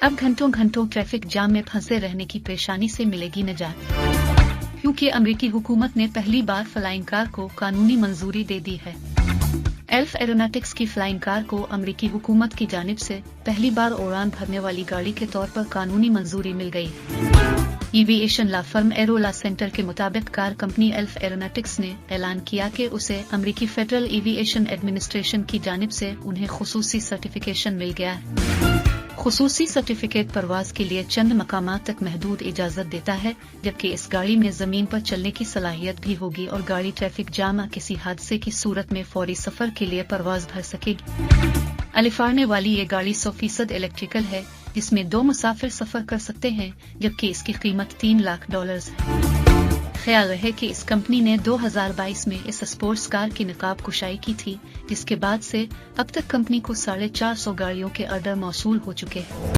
अब घंटों घंटों ट्रैफिक जाम में फंसे रहने की परेशानी से मिलेगी निजात, क्योंकि अमेरिकी हुकूमत ने पहली बार फ्लाइंग कार को कानूनी मंजूरी दे दी है। एल्फ एरोनॉटिक्स की फ्लाइंग कार को अमेरिकी हुकूमत की जानिब से पहली बार उड़ान भरने वाली गाड़ी के तौर पर कानूनी मंजूरी मिल गई। Aviation law firm Ellora centre के मुताबिक कार कंपनी एल्फ एरोनॉटिक्स ने ऐलान किया कि उसे अमेरिकी फेडरल एविएशन एडमिनिस्ट्रेशन की जानिब से उन्हें खुसूसी सर्टिफिकेशन मिल गया है। खुसूसी सर्टिफिकेट परवाज के लिए चंद मकामात तक महदूद इजाजत देता है, जबकि इस गाड़ी में जमीन पर चलने की सलाहियत भी होगी और गाड़ी ट्रैफिक जाम या किसी हादसे की सूरत में फौरी सफर के लिए परवाज भर सकेगी। अलिफारने वाली ये गाड़ी 100% इलेक्ट्रिकल है, जिसमें 2 मुसाफिर सफर कर सकते हैं, जबकि इसकी कीमत $3 लाख है। ख्याल रहे कि इस कंपनी ने 2022 में इस स्पोर्ट्स कार की नकाब कुशाई की थी, जिसके बाद से अब तक कंपनी को 450 गाड़ियों के ऑर्डर मौसूल हो चुके हैं।